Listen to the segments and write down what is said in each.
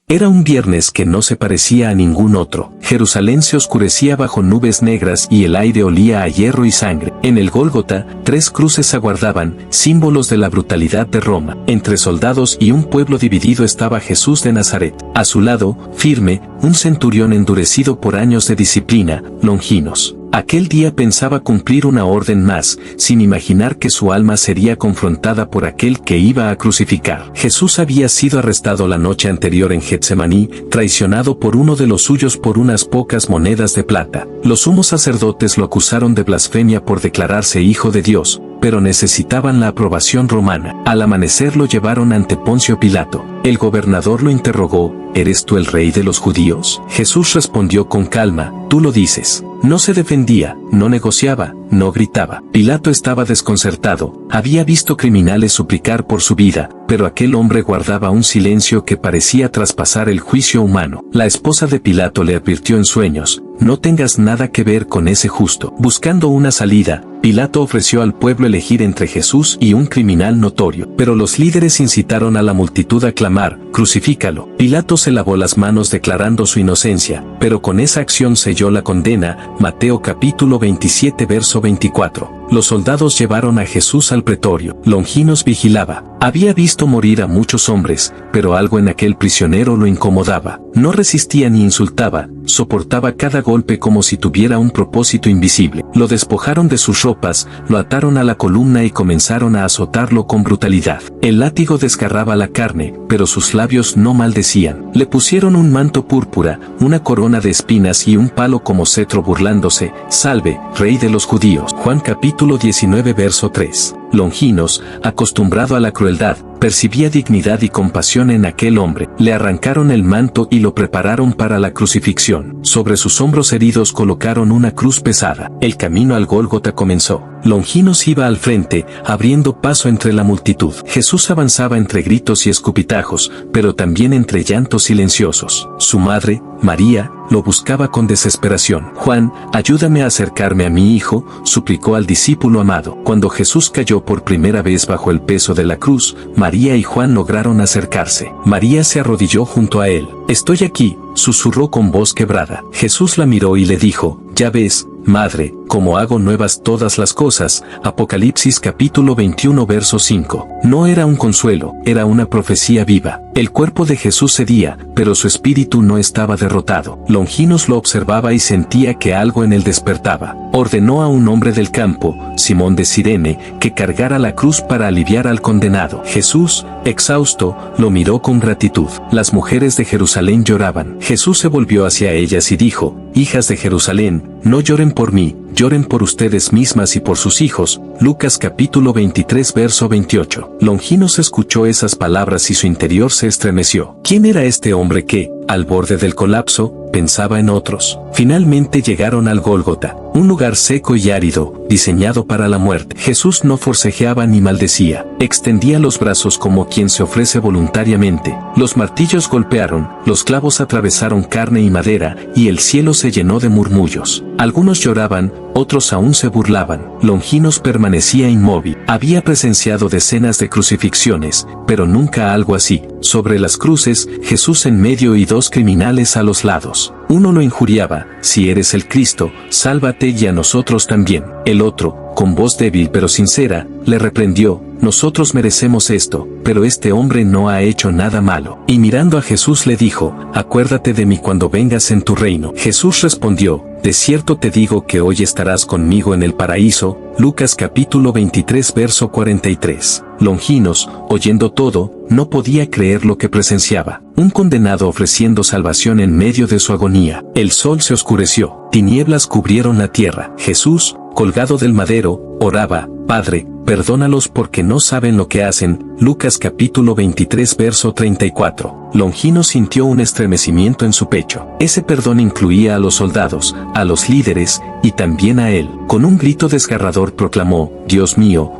Era un viernes que no se parecía a ningún otro. Jerusalén se oscurecía bajo nubes negras y el aire olía a hierro y sangre. En el Gólgota, 3 cruces aguardaban, símbolos de la brutalidad de Roma. Entre soldados y un pueblo dividido estaba Jesús de Nazaret. A su lado, firme, un centurión endurecido por años de disciplina, Longinos. Aquel día pensaba cumplir una orden más, sin imaginar que su alma sería confrontada por aquel que iba a crucificar. Jesús había sido arrestado la noche anterior en Getsemaní, traicionado por uno de los suyos por unas pocas monedas de plata. Los sumos sacerdotes lo acusaron de blasfemia por declararse hijo de Dios, pero necesitaban la aprobación romana. Al amanecer lo llevaron ante Poncio Pilato. El gobernador lo interrogó: ¿eres tú el rey de los judíos? Jesús respondió con calma: tú lo dices. No se defendía, no negociaba, no gritaba. Pilato estaba desconcertado. Había visto criminales suplicar por su vida, pero aquel hombre guardaba un silencio que parecía traspasar el juicio humano. La esposa de Pilato le advirtió en sueños: no tengas nada que ver con ese justo. Buscando una salida, Pilato ofreció al pueblo elegir entre Jesús y un criminal notorio. Pero los líderes incitaron a la multitud a clamar: crucifícalo. Pilato se lavó las manos declarando su inocencia, pero con esa acción selló la condena. Mateo capítulo 27 verso 24. Los soldados llevaron a Jesús al pretorio. Longinos vigilaba. Había visto morir a muchos hombres, pero algo en aquel prisionero lo incomodaba. No resistía ni insultaba, soportaba cada golpe como si tuviera un propósito invisible. Lo despojaron de sus ropas, lo ataron a la columna y comenzaron a azotarlo con brutalidad. El látigo desgarraba la carne, pero sus labios no maldecían. Le pusieron un manto púrpura, una corona de espinas y un palo como cetro burlándose: salve, rey de los judíos. Juan capítulo 19 verso 3. Longinos, acostumbrado a la crueldad, percibía dignidad y compasión en aquel hombre. Le arrancaron el manto y lo prepararon para la crucifixión. Sobre sus hombros heridos colocaron una cruz pesada. El camino al Gólgota comenzó. Longinos iba al frente, abriendo paso entre la multitud. Jesús avanzaba entre gritos y escupitajos, pero también entre llantos silenciosos. Su madre, María, lo buscaba con desesperación. Juan, ayúdame a acercarme a mi hijo, suplicó al discípulo amado. Cuando Jesús cayó por primera vez bajo el peso de la cruz, María y Juan lograron acercarse. María se arrodilló junto a él. Estoy aquí, susurró con voz quebrada. Jesús la miró y le dijo: ya ves, madre, cómo hago nuevas todas las cosas. Apocalipsis capítulo 21 verso 5. No era un consuelo, era una profecía viva. El cuerpo de Jesús cedía, pero su espíritu no estaba derrotado. Longinos lo observaba y sentía que algo en él despertaba. Ordenó a un hombre del campo, Simón de Cirene, que cargara la cruz para aliviar al condenado. Jesús, exhausto, lo miró con gratitud. Las mujeres de Jerusalén lloraban. Jesús se volvió hacia ellas y dijo: hijas de Jerusalén, no lloren por mí, lloren por ustedes mismas y por sus hijos. Lucas capítulo 23 verso 28. Longinos escuchó esas palabras y su interior se estremeció. ¿Quién era este hombre que, al borde del colapso, pensaba en otros? Finalmente llegaron al Gólgota, un lugar seco y árido, diseñado para la muerte. Jesús no forcejeaba ni maldecía, extendía los brazos como quien se ofrece voluntariamente. Los martillos golpearon, los clavos atravesaron carne y madera, y el cielo se llenó de murmullos. Algunos lloraban, otros aún se burlaban. Longinos permanecía inmóvil. Había presenciado decenas de crucifixiones, pero nunca algo así. Sobre las cruces, Jesús en medio y 2 criminales a los lados. Uno lo injuriaba: si eres el Cristo, sálvate y a nosotros también. El otro, con voz débil pero sincera, le reprendió: nosotros merecemos esto, pero este hombre no ha hecho nada malo. Y mirando a Jesús le dijo: acuérdate de mí cuando vengas en tu reino. Jesús respondió: de cierto te digo que hoy estarás conmigo en el paraíso. Lucas capítulo 23 verso 43. Longinos, oyendo todo, no podía creer lo que presenciaba. Un condenado ofreciendo salvación en medio de su agonía. El sol se oscureció, tinieblas cubrieron la tierra. Jesús, colgado del madero, oraba: Padre, perdónalos porque no saben lo que hacen. Lucas capítulo 23 verso 34. Longinos sintió un estremecimiento en su pecho. Ese perdón incluía a los soldados, a los líderes, y también a él. Con un grito desgarrador proclamó: Dios mío,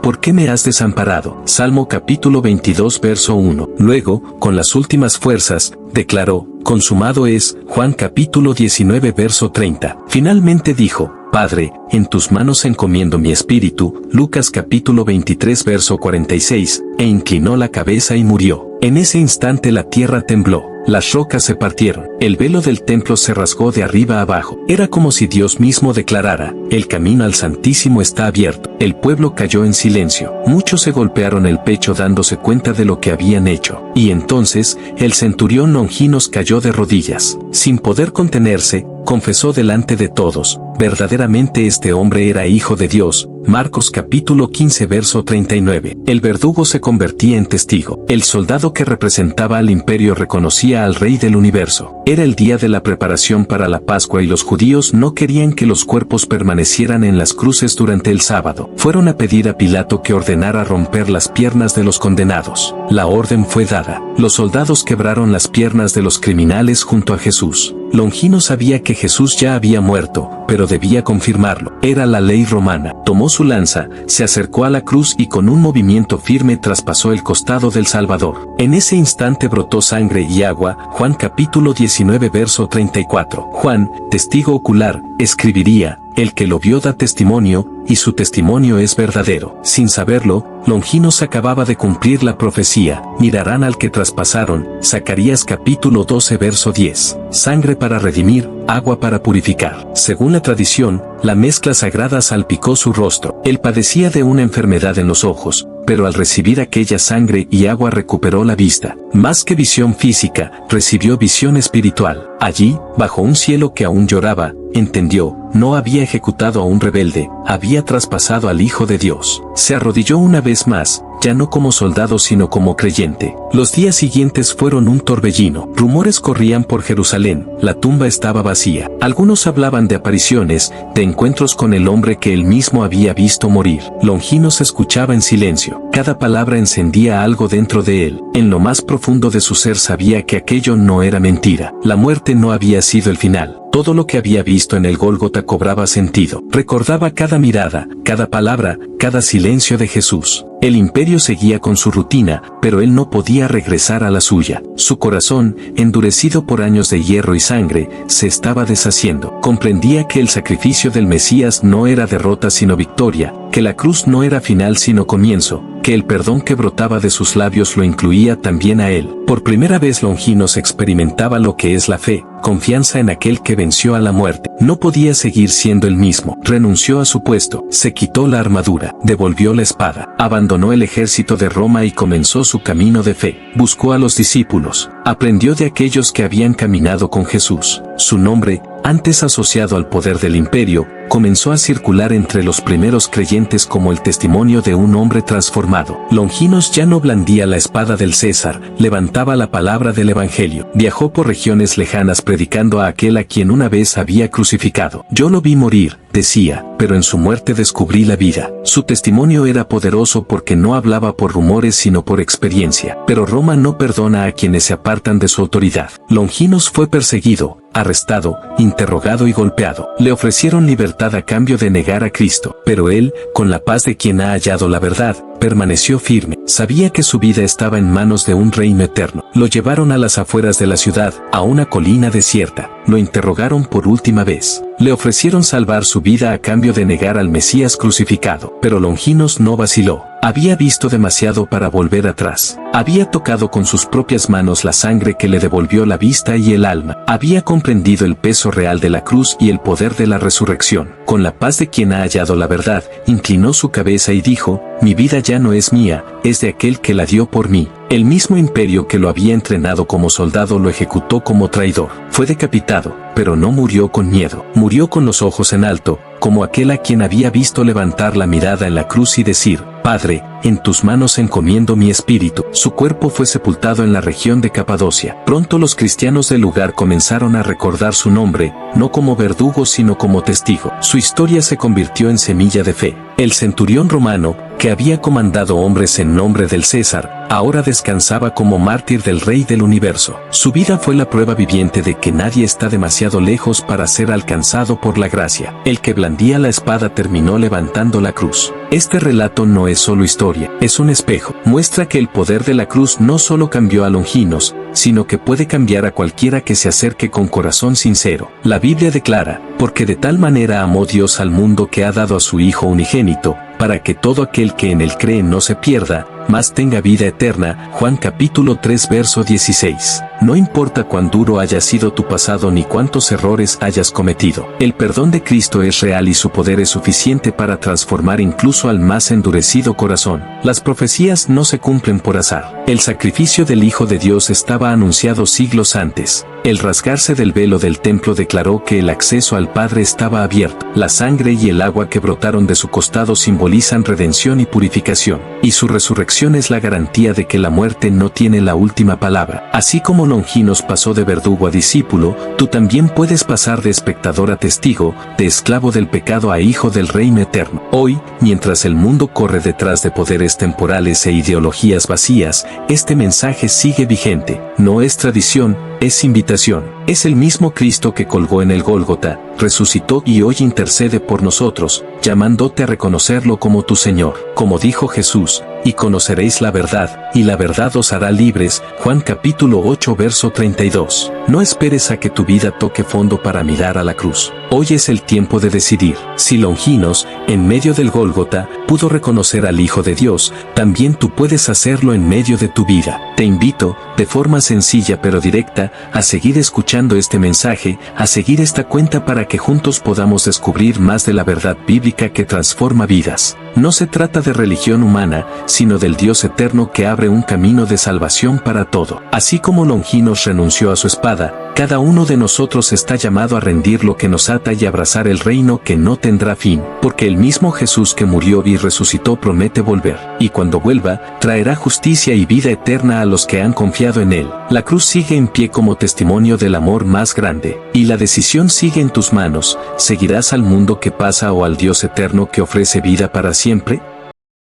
¿por qué me has desamparado? Salmo capítulo 22 verso 1. Luego, con las últimas fuerzas, declaró: consumado es. Juan capítulo 19 verso 30. Finalmente dijo: Padre, en tus manos encomiendo mi espíritu. Lucas capítulo 23 verso 46, e inclinó la cabeza y murió. En ese instante la tierra tembló. Las rocas se partieron, el velo del templo se rasgó de arriba a abajo. Era como si Dios mismo declarara, el camino al Santísimo está abierto. El pueblo cayó en silencio. Muchos se golpearon el pecho dándose cuenta de lo que habían hecho. Y entonces, el centurión Longinos cayó de rodillas. Sin poder contenerse, confesó delante de todos, verdaderamente este hombre era hijo de Dios. Marcos capítulo 15 verso 39. El verdugo se convertía en testigo. El soldado que representaba al imperio reconocía al Rey del universo. Era el día de la preparación para la Pascua y los judíos no querían que los cuerpos permanecieran en las cruces durante el sábado. Fueron a pedir a Pilato que ordenara romper las piernas de los condenados. La orden fue dada. Los soldados quebraron las piernas de los criminales junto a Jesús. Longino sabía que Jesús ya había muerto, pero debía confirmarlo. Era la ley romana. Tomó su lanza, se acercó a la cruz y con un movimiento firme traspasó el costado del Salvador. En ese instante brotó sangre y agua. Juan capítulo 19 verso 34. Juan, testigo ocular, escribiría, el que lo vio da testimonio, y su testimonio es verdadero. Sin saberlo, Longinos acababa de cumplir la profecía, mirarán al que traspasaron. Zacarías capítulo 12 verso 10. Sangre para redimir, agua para purificar. Según la tradición, la mezcla sagrada salpicó su rostro. Él padecía de una enfermedad en los ojos, pero al recibir aquella sangre y agua recuperó la vista. Más que visión física, recibió visión espiritual. Allí, bajo un cielo que aún lloraba, entendió, no había ejecutado a un rebelde, había traspasado al Hijo de Dios. Se arrodilló una vez más, ya no como soldado sino como creyente. Los días siguientes fueron un torbellino. Rumores corrían por Jerusalén, la tumba estaba vacía. Algunos hablaban de apariciones, de encuentros con el hombre que él mismo había visto morir. Longinos escuchaba en silencio. Cada palabra encendía algo dentro de él. En lo más profundo de su ser sabía que aquello no era mentira. La muerte no había sido el final. Todo lo que había visto en el Gólgota cobraba sentido. Recordaba cada mirada, cada palabra, cada silencio de Jesús. El imperio seguía con su rutina, pero él no podía regresar a la suya. Su corazón, endurecido por años de hierro y sangre, se estaba deshaciendo. Comprendía que el sacrificio del Mesías no era derrota sino victoria, que la cruz no era final sino comienzo, que el perdón que brotaba de sus labios lo incluía también a él. Por primera vez Longinos experimentaba lo que es la fe, confianza en aquel que venció a la muerte. No podía seguir siendo el mismo. Renunció a su puesto, se quitó la armadura, devolvió la espada, abandonó el ejército de Roma y comenzó su camino de fe. Buscó a los discípulos, aprendió de aquellos que habían caminado con Jesús. Su nombre, antes asociado al poder del imperio, comenzó a circular entre los primeros creyentes como el testimonio de un hombre transformado. Longinos ya no blandía la espada del César, levantaba la palabra del Evangelio. Viajó por regiones lejanas predicando a aquel a quien una vez había crucificado. Yo lo vi morir, decía, pero en su muerte descubrí la vida. Su testimonio era poderoso porque no hablaba por rumores sino por experiencia. Pero Roma no perdona a quienes se apartan de su autoridad. Longinos fue perseguido, arrestado, interrogado y golpeado. Le ofrecieron libertad a cambio de negar a Cristo, pero él, con la paz de quien ha hallado la verdad, permaneció firme. Sabía que su vida estaba en manos de un reino eterno. Lo llevaron a las afueras de la ciudad, a una colina desierta. Lo interrogaron por última vez. Le ofrecieron salvar su vida a cambio de negar al Mesías crucificado, pero Longinos no vaciló. Había visto demasiado para volver atrás. Había tocado con sus propias manos la sangre que le devolvió la vista y el alma. Había comprendido el peso real de la cruz y el poder de la resurrección. Con la paz de quien ha hallado la verdad, inclinó su cabeza y dijo, mi vida ya no es mía, es de aquel que la dio por mí. El mismo imperio que lo había entrenado como soldado lo ejecutó como traidor. Fue decapitado, pero no murió con miedo. Murió con los ojos en alto, como aquel a quien había visto levantar la mirada en la cruz y decir, Padre, en tus manos encomiendo mi espíritu. Su cuerpo fue sepultado en la región de Capadocia. Pronto los cristianos del lugar comenzaron a recordar su nombre, no como verdugo sino como testigo. Su historia se convirtió en semilla de fe. El centurión romano, que había comandado hombres en nombre del César, ahora descansaba como mártir del Rey del universo. Su vida fue la prueba viviente de que nadie está demasiado lejos para ser alcanzado por la gracia. El que blandía la espada terminó levantando la cruz. Este relato no es solo historia, es un espejo. Muestra que el poder de la cruz no solo cambió a Longinos, sino que puede cambiar a cualquiera que se acerque con corazón sincero. La Biblia declara, porque de tal manera amó Dios al mundo que ha dado a su Hijo unigénito, para que todo aquel que en él cree no se pierda, mas tenga vida eterna. Juan capítulo 3 verso 16. No importa cuán duro haya sido tu pasado ni cuántos errores hayas cometido. El perdón de Cristo es real y su poder es suficiente para transformar incluso al más endurecido corazón. Las profecías no se cumplen por azar. El sacrificio del Hijo de Dios estaba anunciado siglos antes. El rasgarse del velo del templo declaró que el acceso al Padre estaba abierto. La sangre y el agua que brotaron de su costado simbolizan redención y purificación, y su resurrección es la garantía de que la muerte no tiene la última palabra. Así como Longinos pasó de verdugo a discípulo, tú también puedes pasar de espectador a testigo, de esclavo del pecado a hijo del reino eterno. Hoy, mientras el mundo corre detrás de poderes temporales e ideologías vacías, este mensaje sigue vigente. No es tradición, es invitación. Es el mismo Cristo que colgó en el Gólgota, resucitó y hoy intercede por nosotros, llamándote a reconocerlo como tu Señor. Como dijo Jesús, y conoceréis la verdad, y la verdad os hará libres. Juan capítulo 8 verso 32. No esperes a que tu vida toque fondo para mirar a la cruz. Hoy es el tiempo de decidir. Si Longinos, en medio del Gólgota, pudo reconocer al Hijo de Dios, también tú puedes hacerlo en medio de tu vida. Te invito, de forma sencilla pero directa, a seguir escuchando este mensaje, a seguir esta cuenta para que juntos podamos descubrir más de la verdad bíblica que transforma vidas. No se trata de religión humana, sino del Dios eterno que abre un camino de salvación para todo. Así como Longinos renunció a su espada, cada uno de nosotros está llamado a rendir lo que nos ata y abrazar el reino que no tendrá fin, porque el mismo Jesús que murió y resucitó promete volver, y cuando vuelva, traerá justicia y vida eterna a los que han confiado en él. La cruz sigue en pie como testimonio del amor más grande, y la decisión sigue en tus manos. ¿Seguirás al mundo que pasa o al Dios eterno que ofrece vida para siempre?